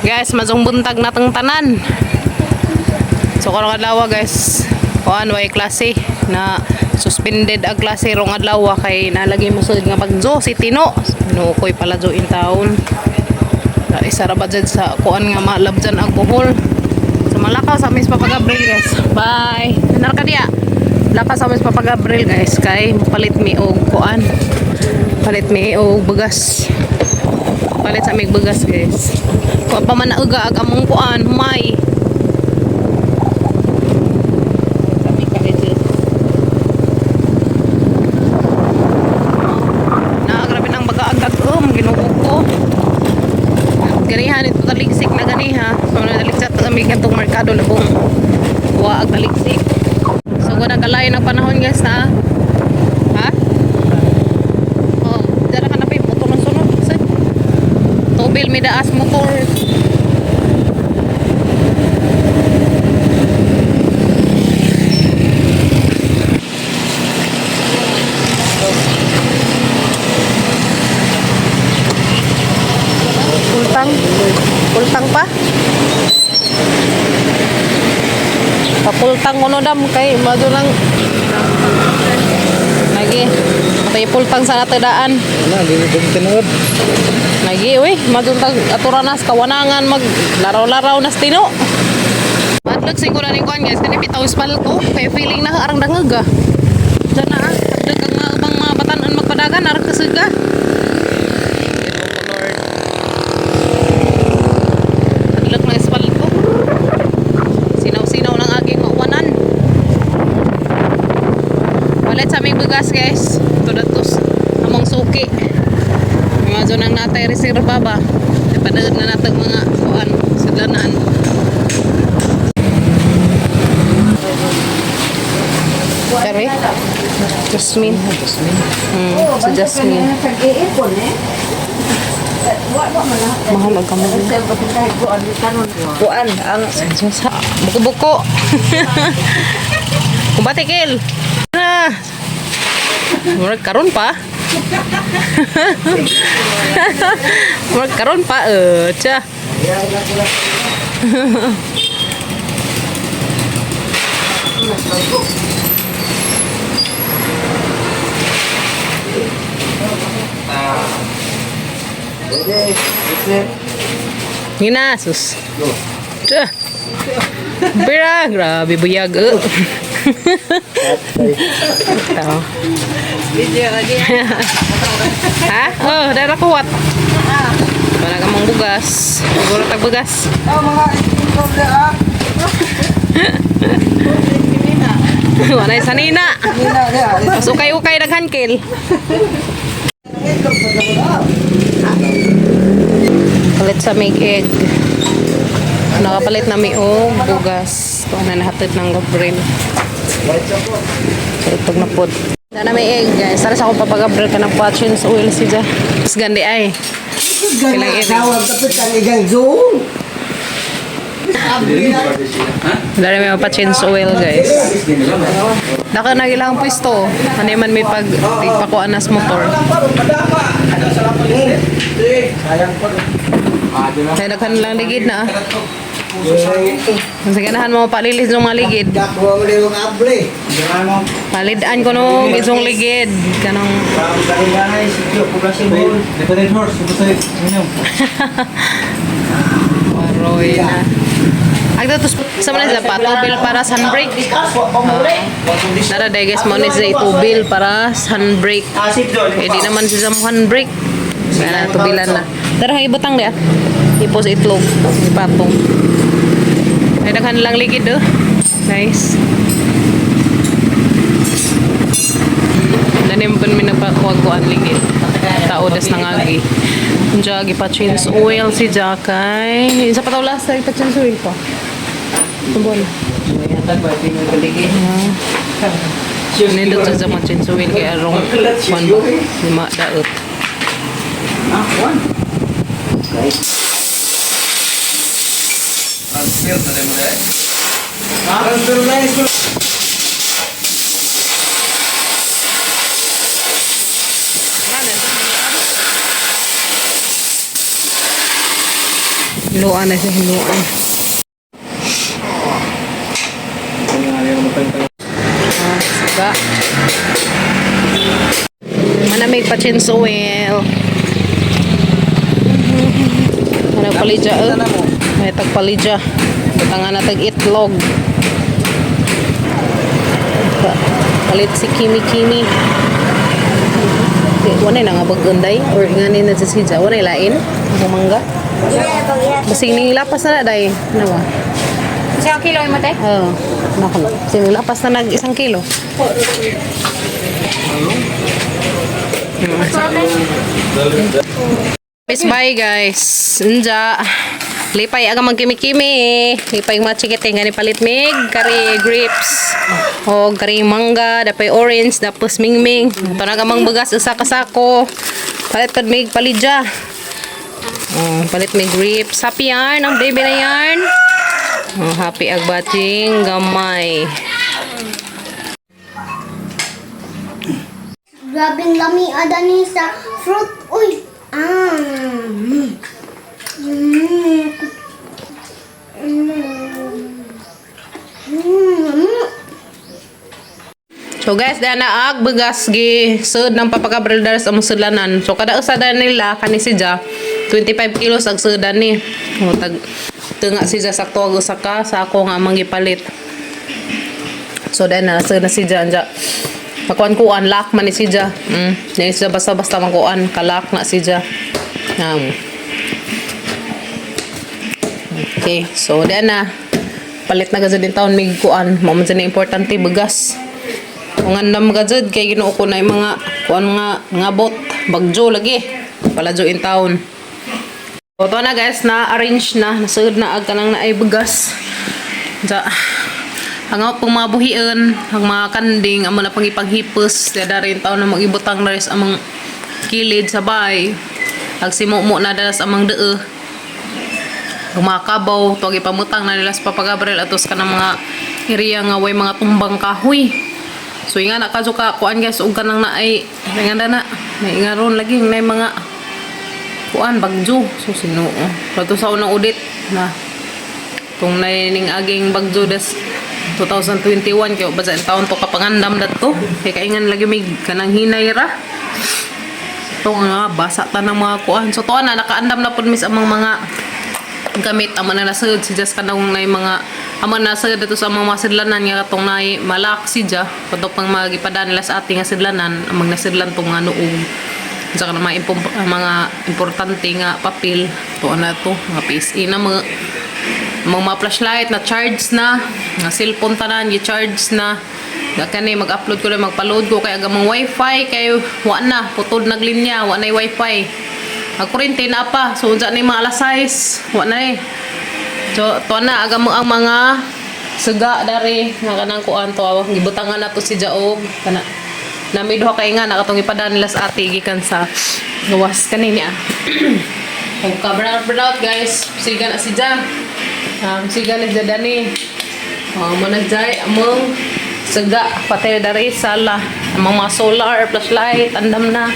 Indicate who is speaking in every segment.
Speaker 1: Guys, mazong buntag natang tanan. So karong adlaw guys, kuan way klase na suspended ang klase rong adlaw kay nalagi mo sud nga pagjo si Tino. Nukoy pala jo in town. Isa ra ba dyan sa kuan nga malab dyan alcohol. So malakaw sa mis papagabril guys. Bye. Narka diya. Lakas sa mis papagabril guys kay palit mi og kuan. Palit mi og bugas. Palit sa mig bugas guys. Kuan pa man uga ag among kuan, humay. Sabi ka dito. Na grabe nang baga-agag ginuog ko. Ganihan ito taligsik na ganiha. So naligsat kami kantong merkado labong waag taligsik. So kung nagkalayo ng panahon guys na ha? Oh, dala ka na pa yung motor ng sunod. Tubil may daas motor. Pultang pa? Papultang ko no dam kay mado lang lagi patay pultang sa natadaan
Speaker 2: Wala, hindi ko tinuod.
Speaker 1: lagi uy madun tag aturanas kawanangan mag laraw-laraw nas Tino. Madlog siguro ni kuan guys kani bitaw spal ko kay feeling na arang dangaga dyan na kadag ang mga ubang mga batanan magpadagan arang kasuga. Sa may bugas guys tudatos among suki mga zonang natay reserva ba ipanood na natag mga kuan sudlanan Kari Jasmine si Jasmine mahal ang kamay kuan ang buko-buko kumbatikil na murag karon pa. Murag karon pa cha. Ngina sus. Cha. Bira, grabe buyag. Tahu. Video lagi. Hah? Oh, darah kuat. Wala ka mong bugas. Siguro tag bugas.
Speaker 2: Oh, mga itinong na
Speaker 1: Wala sanina. Masukay-ukay daghan kil. Palit sa make egg. Nakapalit na mi og bugas. Kuha na nahatid ng Gabriel. So, itog na pod. Na may egg guys. Saras akong papagabril ka ng fortune sa oil siya. Mas gandi ay.
Speaker 2: Kailang egg. Tawag tapos ang igang zoom.
Speaker 1: Dari may mapachins oil guys. Daka nagilang pwesto. Ano man may pagpakuan nas motor. Kaya daghan lang ligid na. Kasi ganahan mo palilis ng mga ligid. Palidaan ko nung isong ligid. Kanong Maroy na. Agda to sa mga sa tubil para sunbreak. Nara day guys mo ni sa tubil para sunbreak. Eh di naman si sa handbrake. Kaya tubilan na. Tara ibutang dia. Ipos itlog, ipatong. Ay daghan lang ligid do. Nice. Danim pun mi nagpakuan ligid. Taudas nangagi. Jagi pa change oil si Jakay. Isa pa taw last time pa change oil pa. Tumbon.
Speaker 2: Ayan, tagbating mo kaligid.
Speaker 1: Nindot sa mga change oil kay arong kwan lima daot.
Speaker 2: One. Okay. Transfer na rin mo rin. Transfer na rin.
Speaker 1: Hinuan na siya, hinuan. Saga. Manamig pa chinsa oil. Ano palidya? May tagpalidya. Butangan na tag-itlog. Palit si Kimi. Wala na nga bagunday or nga ni na si Sija. Wala lain? Ang mangga? Basing ning lapas na day. Ano ba?
Speaker 3: Isang kilo mo te?
Speaker 1: Oo. Nako. Sing lapas na nag 1 kilo. Bye guys. Unja. Lipay aga magkimi-kimi. Lipay machikite nga ni palit mig kari grapes. O kari mangga, dapay orange, tapos mingming. Ito na gamang bugas usa ka sako. Palit pad mig palidya. Palit mig grapes. Happy yarn ang baby na yarn. Happy ag bating gamay.
Speaker 3: Grabing lami ada ni sa fruit. Uy!
Speaker 1: So guys, dahil na ag bugas gi sud ng papakabrilder sa among sudlanan. So kada usa da nila kani siya 25 kilos ag sudan ni. O tag tunga siya sakto ag usa ka sa ako nga amang gipalit. So dahil na sud na siya anja. Pakuan-kuan lock man ni siya. Dahil siya basta-basta magkuan kalak na siya. Okay, so dahil na palit na gazud din taon mig kuan. Mao man na importante bugas. Kung andam gazud kay Ginoo ko na yung mga kuan nga bot bagjo lagi paladyo in town. So to na guys na arrange na nasud na ag kanang naay bugas. Ja ang pong mga buhian, ang mga kanding, amo na pangipaghipos, dada rin taon na mag-ibutang na rin sa amang kilid sa bay. Ag simumo na dala sa amang dee. Ang mga kabaw, tuwag ipamutang na nila sa papagabrel atos ka ng mga area nga way mga tumbang kahoy. So nga na kadyo ka kuan guys ug kanang naay nganda na nga ron lagi nay mga kuan bagjo. So sino pato sa unang udit na kung naining aging bagjo des 2021 kay basa taon to kapangandam dato kay kaingan lagi mig kanang hinay ra to nga basa ta ng mga kuan. So to na nakaandam na pud mis amang mga gamit amo na nasud si just kanang nay mga amo na sa dito sa mga sidlanan nga katong nay malak si ja pato pang magipadan nila sa ating nga sidlanan amang nasidlan tong nga nuog sa kanang mga importante nga papel to ana to mga PSE na mga flashlight na charge na nga cellphone tanan gi-charge na kani mag-upload ko lang magpa-load ko kay agamang wifi kay wa na putod naglinya wa na wifi ang kuryente na pa so unsa ni mga alas 6 wa na so to na agamang ang mga suga dari nga kanang kuan to gibutangan na to si Jaog kana nami duha kay nga nakatong ipadaan nila sa ati gikan sa gawas kanini kung cover out guys siga na si Ja siga nagdadani mo nagjay among saga patay dari sala among mga solar flashlight andam na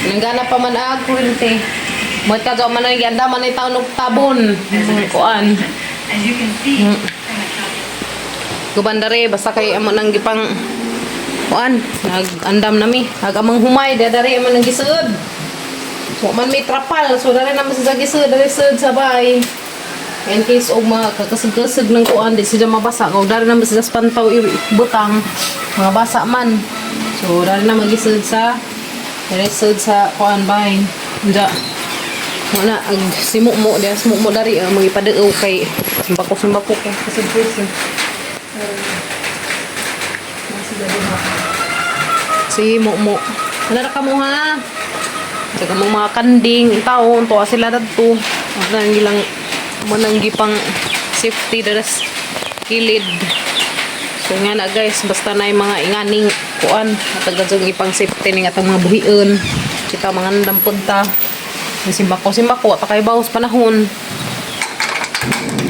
Speaker 1: nanggana pa man ag kuryente mo ka jo man ay andam man ay taon og tabon kuan as you can see gubandare basta kay amo nang gipang kuan nag-andam nami ag among humay dari amo nang gisud so man may trapal so dari naman sa gisud dari sud sabay in case og mga kakasig-kasig ng kuan di sila mabasa kung dari naman sila pantaw ibutang mga basa man so dari na magisud sa kuan bahay nja wala ag simumo dari mga ipadao kay simbako kay kasig-kasig simumo wala na ka mo ha saka mga kanding taon to sila dadto ang ilang mananggi pang safety daras kilid so nga na guys basta na yung mga inganing kuan atagadsong ipang safety ning atong mga buhion kita mga ndampod ta simbako at kay bawas panahon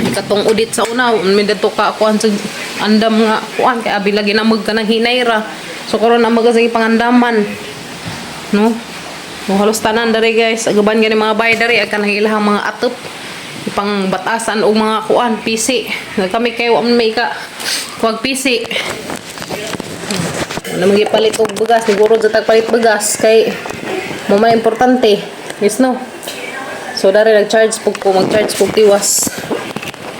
Speaker 1: ikatong udit sa una may dato ka kuan sa andam nga kuan kay abi lagi na mag kanang hinay ra so karon na magasig pangandaman no halos tanan dari guys agaban gani mga bay dari ag kanang ilahang mga atop pang batasan o mga kuan PC. Kami kay wa man may ka kuwag PC. Ano magipalit og bugas, siguro sa tagpalit bugas kay mo man importante. Yes no. So dari nag-charge pug ko, mag-charge pug tiwas.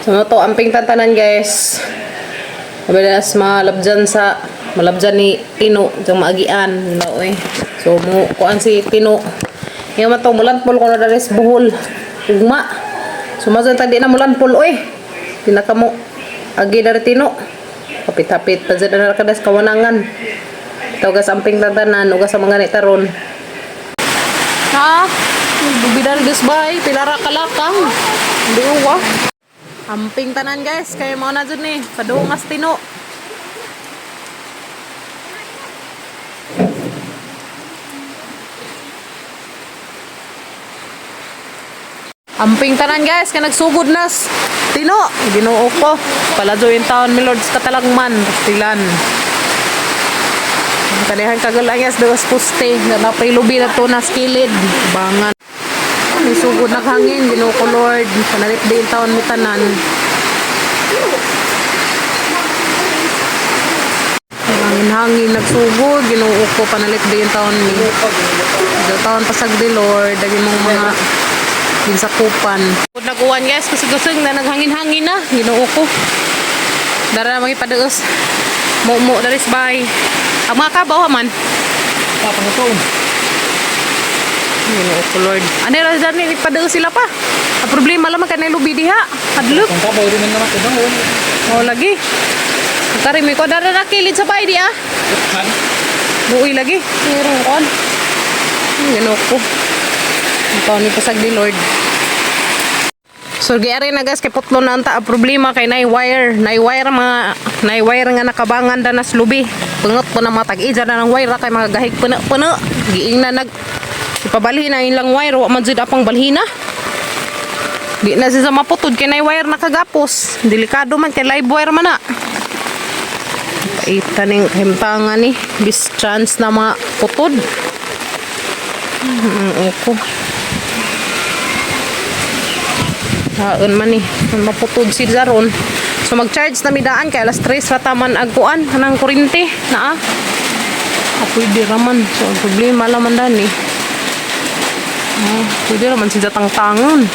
Speaker 1: So no to amping tantanan guys. Madalas malabjan ni Tino jang maagian no eh. So mo kuan si Tino. Yung matong mulanpol ko na dari sa buhol. Ugma. So mazon tadi na mulanpol oy. Pinaka mo agi dari Tino. Kapit-hapit pa dyan na kadas kawanangan. Tawag amping tantanan uga sa mga nitaron. Ha? Bubidal gusbay, pilara kalakang. Hindi uwa. Amping tanan guys, kaya mo na dyan eh. Padungas Tino. Amping tanan guys, kaya nagsugod nas. Tino, ginuo ko. Paladyo yung taon mi Lords Katalagman, Pastilan. Kanihan kagalayas dawas puste, na napailubi na to na skilid. Bangan. May sugod na hangin, ginuo ko Lord. Panalit din taon mi tanan. Hangin nagsugod, ginuo ko panalit din taon mi. Taon pasag di Lord, dagi mong mga ginsakupan. Naguwan guys, kasi gusto na naghangin-hangin na. Ginoo ko. Dara na magipadaos. Mo dari sabay. Ang mga kabaw man.
Speaker 2: Tapang ito.
Speaker 1: Ginoo ko Lord. Ano rin dyan, ipadaos sila pa. Ang problema lang ka na lubi diha. Hadlok.
Speaker 2: Ang kabaw rin naman ito.
Speaker 1: O lagi. Karimi ko, dara na kilid sabay di ah. Buoy lagi. Mayroon ko. Ginoo ko. Ang taon ni pasag di Lord. So giari na guys kay putlo na anta ang problema kay nay-wire nga nakabangan da nas lubi. Bungot po na mga tag-ija na ng wire kay mga gahig puno. Giing na ipabalhin na ilang wire wa man jud apang balhina. Di na siya maputod kay nay-wire nakagapos. Delikado man kay live wire man na. Paita ning himtangan ni bis chance na mga putod. Eko. Haon man ni, maputod si Zaron. So mag-charge na midaan kay alas 3 rataman agkuan kanang kuryente naa. Pwede raman. So ang problema laman dani. Pwede raman si Jatang tangon.